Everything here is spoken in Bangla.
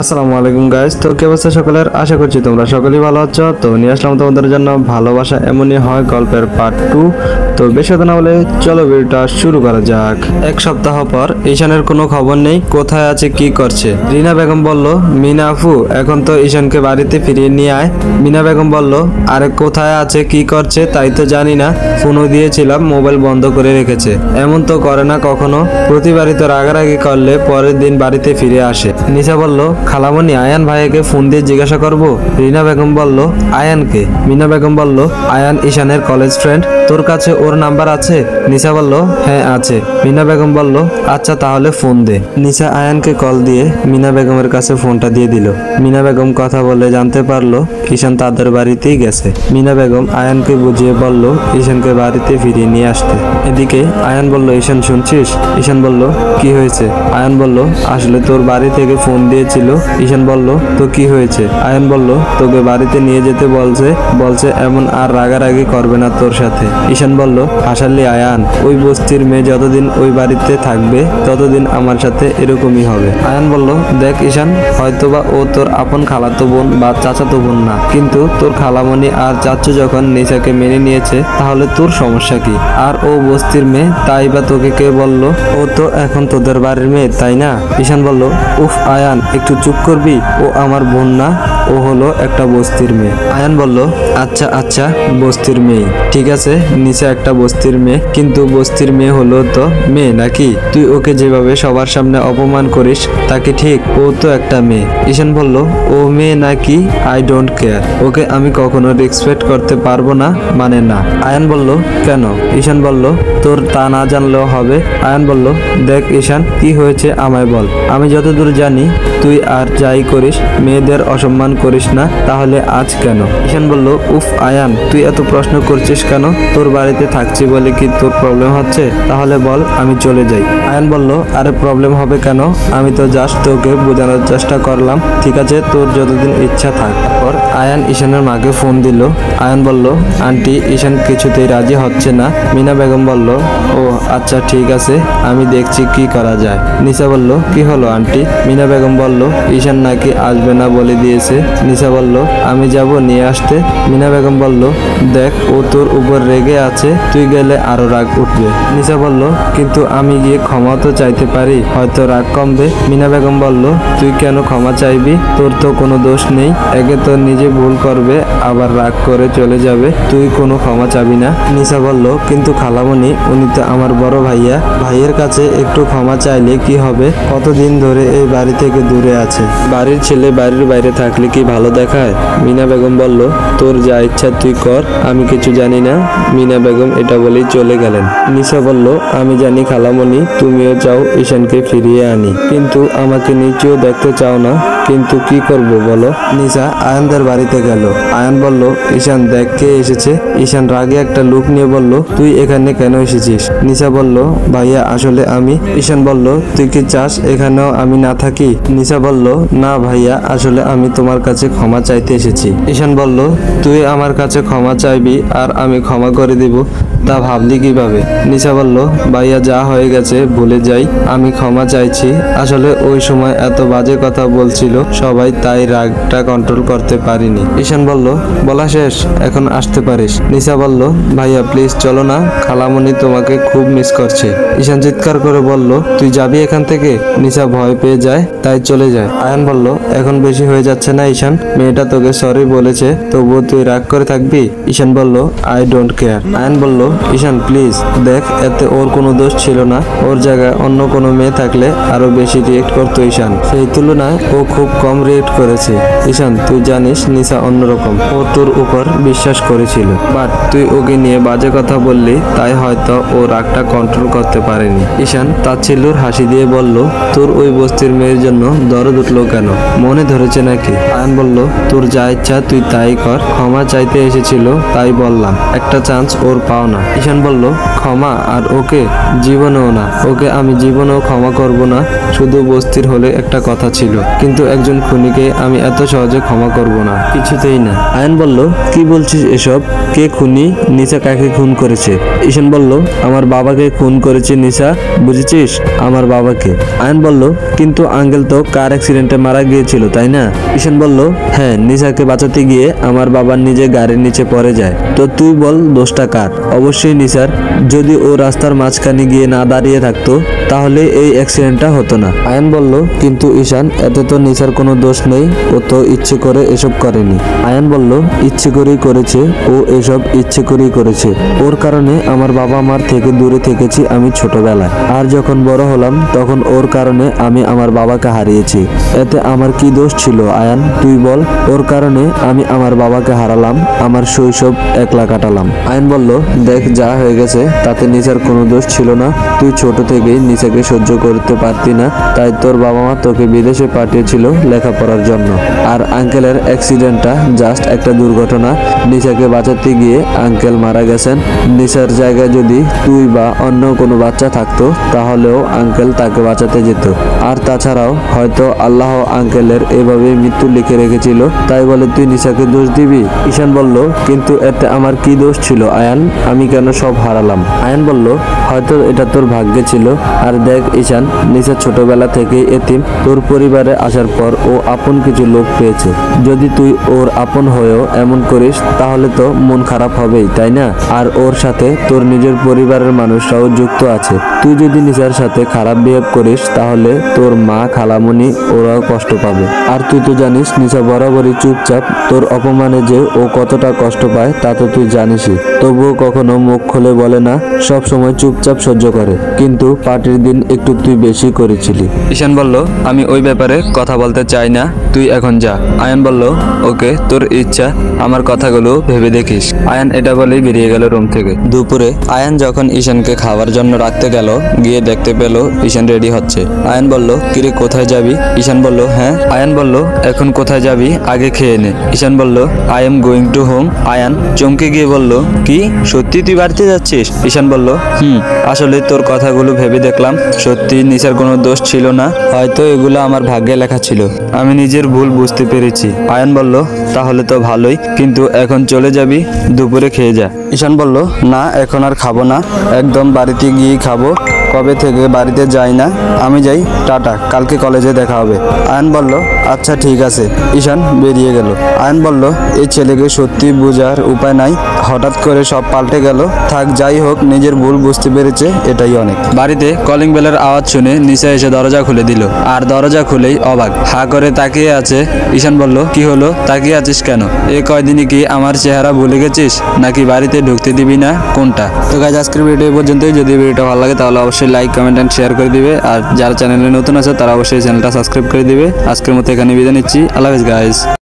আসসালামু আলাইকুম গাইস। তো কি অবস্থা সকলের? আশা করছি তোমরা সকলেই ভালো আছো। তো নিয়ে আসলাম তোমাদের জন্য ভালোবাসা এমনই হয় গল্পের পার্ট 2। তো বেশি কথা না বলে চলো ভিডিওটা শুরু করা যাক। এক সপ্তাহ পর ঈশানের কোনো খবর নেই, কোথায় আছে কি করছে। রিনা বেগম বলল, মিনা আপু এখন তো ঈশানকে বাড়িতে ফিরিয়ে নিয়ে আয়। মিনা বেগম বলল, আরে কোথায় আছে কি করছে তাই তো জানি না, ফোনও দিয়েছিলাম মোবাইল বন্ধ করে রেখেছে। এমন তো করে না কখনো, প্রতিবারই তো রাগারাগি করলে পরের দিন বাড়িতে ফিরে আসে। নিশা বলল, খালামণি আয়ান ভাইয়াকে ফোন দিয়ে জিজ্ঞাসা করব। রিনা বেগম বলল, আয়ানকে? মিনা বেগম বলল, আয়ান ঈশানের কলেজ ফ্রেন্ড, তোর কাছে ওর নাম্বার আছে? নিশা বলল, হ্যাঁ আছে। মিনা বেগম বলল, আচ্ছা তাহলে ফোন দে। নিশা আয়ানকে কল দিয়ে মিনা বেগমের কাছে ফোনটা দিয়ে দিল। মিনা বেগম কথা বলে জানতে পারলো ঈশান তাদের বাড়িতেই গেছে। মিনা বেগম আয়ানকে বুঝিয়ে বলল ঈশানকে বাড়িতে ফিরিয়ে নিয়ে আসতে। এদিকে আয়ান বলল, ঈশান শুনছিস? ঈশান বলল, কি হয়েছে? আয়ান বলল, আসলে তোর বাড়ি থেকে ফোন দিয়েছিল। ঈশান বলল, তো কি হয়েছে? আয়ান বলল, তোকে বাড়িতে নিয়ে যেতে বলছে এমন আর রাগারাগি করবে না তোর সাথে। ঈশান বলল, হাসালি আয়ান, ওই বস্তির মেয়ে যতদিন ওই বাড়িতে থাকবে ততদিন আমার সাথে এরকমই হবে। আয়ান বলল, দেখ ঈশান, হয়তোবা ও তোর আপন খালাতো বোন বা চাচাতো বোন না, কিন্তু তোর খালামণি আর চাচু যখন নিশাকে মেনে নিয়েছে তাহলে তোর সমস্যা কি? আর ও বস্তির মেয়ে, তাই বা তোকে কে বললো? ও তো এখন তোদের বাড়ির মেয়ে, তাই না? ঈশান বলল, উফ আয়ান, একটু চুপ করবি? ও আমার বোন না, ও হলো একটা বস্তির মেয়ে। আয়ান বলল, আচ্ছা আচ্ছা, বস্তির মেয়ে ঠিক আছে। নিশা একটা বস্তির মেয়ে, কিন্তু বস্তির মেয়ে হলো তো মেয়ে নাকি? তুই ওকে যেভাবে সবার সামনে অপমান করিস তাকে ঠিক? ও তো একটা মেয়ে। ঈশান বলল, ও মেয়ে নাকি, আই ডোন্ট কেয়ার, ওকে আমি কখনো রেসপেক্ট করতে পারবো না, মানে না। আয়ান বলল, কেন? ঈশান বলল, তোর তা না জানলেও হবে। আয়ান বলল, দেখ ঈশান, কি হয়েছে আমায় বল। আমি যতদূর জানি তুই আর যাই করিস মেয়েদের অসম্মান করিস না, তাহলে আজ কেন? ঈশান বলল, উফ আয়ান, তুই এত প্রশ্ন করছিস কেন? তোর বাড়িতে থাকছি বলে কি তোর প্রবলেম হচ্ছে? তাহলে বল, আমি চলে যাই। আয়ান বলল, আরে প্রবলেম হবে কেন? আমি তো জাস্ট তোকে বোঝানোর চেষ্টা করলাম, ঠিক আছে, তোর যতদিন ইচ্ছা থাক। তারপর আয়ান ঈশানের মাকে ফোন দিল। আয়ান বলল, আন্টি, ঈশান কিছুতেই রাজি হচ্ছে না। মিনা বেগম বলল, ও আচ্ছা ঠিক আছে, আমি দেখছি কি করা যায়। নিশা বলল, কি হলো আন্টি? মিনা বেগম বলল, ঈশান নাকি আসবে না বলে দিয়েছে। নিশা বলল, আমি যাব নিয়ে আসতে। মিনা বেগম বলল, দেখ ও তোর উপর রেগে আছে, তুই গেলে আরো রাগ উঠবে। নিশা বলল, কিন্তু আমি গিয়ে ক্ষমা তো চাইতে পারি, হয়তো রাগ কমবে। মিনা বেগম বলল, তুই কেন ক্ষমা চাইবি? তোর তো কোনো দোষ নেই, একে তো নিজে ভুল করবে আবার রাগ করে চলে যাবে, তুই কোনো ক্ষমা চাবি না। নিশা বলল, কিন্তু খালামণি, উনি তো আমার বড় ভাইয়া, ভাইয়ের কাছে একটু ক্ষমা চাইলে কি হবে? কতদিন ধরে এই বাড়ি থেকে দূরে আছে, বাড়ির ছেলে বাড়ির বাইরে থাকলে কি ভালো দেখায়? মিনা বেগম বলল, তোর যা ইচ্ছা তুই কর, আমি কিছু জানি না। মিনা বেগম এটা বলেই চলে গেলেন। নিশা বলল, আমি জানি খালামণি, তুমিও চাও ঈশানকে ফিরিয়ে আনি, কিন্তু আমাকে নিচেও দেখতে চাও না, কিন্তু কি করব বলো? নিশা আয়ানদের বাড়িতে গেল। আয়ান বলল, ঈশান দেখ কে এসেছে। ঈশান রাগে একটা লুক নিয়ে বলল, তুই এখানে কেন এসেছিস? নিশা বলল, ভাইয়া আসলে আমি। ঈশান বলল, তুই কি চাস এখানেও আমি না থাকি? নিশা বলল, না ভাইয়া, আসলে আমি তোমার কাছে ক্ষমা চাইতে এসেছি। ঈশান বলল, তুই আমার কাছে ক্ষমা চাইবি আর আমি ক্ষমা করে দিব, তা ভাবলি কিভাবে? নিশা বলল, ভাইয়া যা হয়ে গেছে ভুলে যাই, আমি ক্ষমা চাইছি। আসলে ওই সময় এত বাজে কথা বলছিল সবাই, তাই রাগটা কন্ট্রোল করতে পারিনি। ঈশান বলল, বলা শেষ, এখন আসতে পারিস। নিশা বলল, ভাইয়া প্লিজ চলো না, খালামণি তোমাকে খুব মিস করছে। ঈশান চিৎকার করে বলল, তুই যাবি এখান থেকে? নিশা ভয় পেয়ে যায়, তাই চলে যায়। আয়ান বলল, এখন বেশি হয়ে যাচ্ছে না ঈশান, মেয়েটা তোকে সরি বলেছে, তবুও তুই রাগ করে থাকবি? ঈশান বলল, আই ডোন্ট কেয়ার। আয়ান বলল, ঈশান প্লিজ দেখ, এতে ওর কোনো দোষ ছিল না, ওর জায়গায় অন্য কোনো মেয়ে থাকলে আরো বেশি রিয়েক্ট করতো ঈশান, সেই তুলনায় ও খুব কম রিয়েক্ট করেছে। ঈশান তুই জানিস নিশা অন্যরকম, ও তোর উপর বিশ্বাস করেছিল, বাট তুই ওকে নিয়ে বাজে কথা বললি, তাই হয়তো ও রাগটা কন্ট্রোল করতে পারেনি। ঈশান তাচ্ছিল্যের হাসি দিয়ে বলল, তোর ওই বস্তির মেয়ের জন্য দরদ উঠলো কেন? মনে ধরেছে নাকি? আয়ান বলল, তোর যা ইচ্ছা তুই তাই কর, ক্ষমা চাইতে এসেছিল তাই বললাম, একটা চান্স ওর পাও না। না। ঈশান বলল, ক্ষমা? আর ওকে? জীবনেও না, ওকে আমি জীবনেও ক্ষমা করব না। শুধু বস্তির হলে একটা কথা ছিল, কিন্তু একজন খুনিকে আমি এত সহজে ক্ষমা করব না, কিছুতেই না। আয়ান বলল, কি বলছিস এসব? কে খুনি? নিশা কাকে খুন করেছে? ঈশান বলল, আমার বাবাকে খুন করেছে নিশা, বুঝেছিস? আমার বাবাকে। আয়ান বলল, কিন্তু আঙ্কেল তো কার অ্যাক্সিডেন্টে মারা গিয়েছিল, তাই না? ঈশান বলল, হ্যাঁ, নিশাকে বাঁচাতে গিয়ে আমার বাবা নিজে গাড়ির নিচে পড়ে যায়। তো তুই বল দোষটা কার? অবশ্যই নিশার। যদি ও রাস্তার মাঝখানে গিয়ে না দাঁড়িয়ে থাকতো তাহলে এই অ্যাক্সিডেন্টটা হতো না। আয়ান বলল, কিন্তু ঈশান, এতে তো নিশার কোনো দোষ নেই, ও তো ইচ্ছে করে এসব করেনি। আয়ান বলল, ইচ্ছে করেই করেছে, ও এসব ইচ্ছে করেই করেছে। ওর কারণে আমার বাবা মার থেকে দূরে থেকেছি আমি ছোটবেলায়, আর যখন বড় হলাম তখন ওর কারণে আমি আমার বাবাকে হারিয়েছি। এতে আমার কি দোষ ছিল আয়ান, তুই বল? ওর কারণে আমি আমার বাবাকে হারালাম, আমার শৈশব একলা কাটালাম। আয়ান বলল, দেখ, যা হয়ে গেছে তাতে নিশার কোনো দোষ ছিল না। তুই ছোট থেকেই নিশাকে সহ্য করতে পারতি না, তাই তোর বাবা মা তোকে বিদেশে পাঠিয়েছিল লেখাপড়ার জন্য। আর আঙ্কেলের অ্যাক্সিডেন্টটা জাস্ট একটা দুর্ঘটনা। নিশাকে বাঁচাতে গিয়ে আঙ্কেল মারা গেছেন। নিশার জায়গায় যদি তুই বা অন্য কোনো বাচ্চা থাকতো তাহলেও আঙ্কেল তাকে বাঁচাতে যেত। আর তাছাড়াও হয়তো আল্লাহ আঙ্কেলের এভাবে মৃত্যু লিখে রেখেছিল, তাই বলে তুই নিশাকে দোষ দিবি? ঈশান বলল, কিন্তু এতে আমার কি দোষ ছিল আয়ান? আমি কেন সব হারালাম? আয়ান বলল, হয়তো এটা তোর ভাগ্যে ছিল। আর দেখ ঈশান, নিশা ছোটবেলা থেকে এতিম। তোর পরিবারে আসার পর ও আপন কিছু লোক পেয়েছে। যদি তুই ওর আপন হয়েও এমন করিস তাহলে তো মন খারাপ হবেই, তাই না? আর ওর সাথে তোর নিজের পরিবারের মানুষরাও যুক্ত আছে। তুই যদি নিশার সাথে খারাপ বিহেভ করিস তাহলে তোর মা, খালামণি ওরাও কষ্ট পাবে। আর তুই তো জানিস নিশা বরাবরই চুপচাপ। তোর অপমানে যে ও কতটা কষ্ট পায় তা তো তুই জানিসই, তবুও কখনো মুখ খুলে বলে না, সব সময় চুপচাপ সহ্য করে। কিন্তু পার্টির দিন একটু তুই বেশি করেছিলি। ঈশান বলল, আমি ওই ব্যাপারে কথা বলতে চাই না, তুই এখন যা। আয়ান বলল, ওকে, তোর ইচ্ছা, আমার কথাগুলো ভেবে দেখিস। আয়ান এটা বলেই বেরিয়ে গেল রুম থেকে। দুপুরে আয়ান যখন ঈশানকে খাওয়ার জন্য রাখতে গেল, গিয়ে দেখতে পেল ঈশান রেডি হচ্ছে। আয়ান বলল, কিরে কোথায় যাবি? ঈশান বলল, হ্যাঁ। আয়ান বলল, এখন কোথায় যাবি? আগে খেয়ে নে। ঈশান বলল, I am going to home. Ayan চমকে গিয়ে বলল, কি, সত্যি তুই বাড়িতে যাচ্ছিস? ঈশান বলল, আসলে তোর কথাগুলো ভেবে দেখলাম, সত্যি নিশার কোনো দোষ ছিল না, হয়তো এগুলো আমার ভাগ্যে লেখা ছিল। আমি নিজের ভুল বুঝতে পেরেছি। আয়ান বলল, তাহলে তো ভালোই, কিন্তু এখন চলে যাবি? দুপুরে খেয়ে যা। ঈশান বলল, না, এখন আর খাবো না, একদম বাড়িতে গিয়েই খাবো। কবে থেকে বাড়িতে যাই না। আমি যাই, টাটা, কালকে কলেজে দেখা হবে। আয়ান বলল, আচ্ছা ঠিক আছে। ঈশান বেরিয়ে গেল। আয়ান বলল, এই ছেলেকে সত্যি বোঝার উপায় নাই, হঠাৎ করে সব পাল্টে গেল। থাক, যাই হোক, নিজের ভুল বুঝতে পেরেছে, এটাই অনেক। বাড়িতে কলিং বেলের আওয়াজ শুনে নিশা এসে দরজা খুলে দিল। আর দরজা খুলেই অবাক, হা করে তাকিয়ে আছে। ঈশান বলল, কি হলো, তাকিয়ে আছিস কেন? এ কয়দিনই কি আমার চেহারা ভুলে গেছিস, নাকি বাড়িতে ঢুকতে দিবি না, কোনটা? তো গাইজ, আজকের ভিডিও পর্যন্তই। যদি ভিডিওটা ভালো লাগে তাহলে অবশ্যই লাইক, কমেন্ট এন্ড শেয়ার করে দিবে। আর যারা চ্যানেলে নতুন আছে তারা অবশ্যই চ্যানেলটা সাবস্ক্রাইব করে দিবে। আজকের মতো এখানে বিদায় নিচ্ছি। আল্লাহ হাফেজ গাইজ।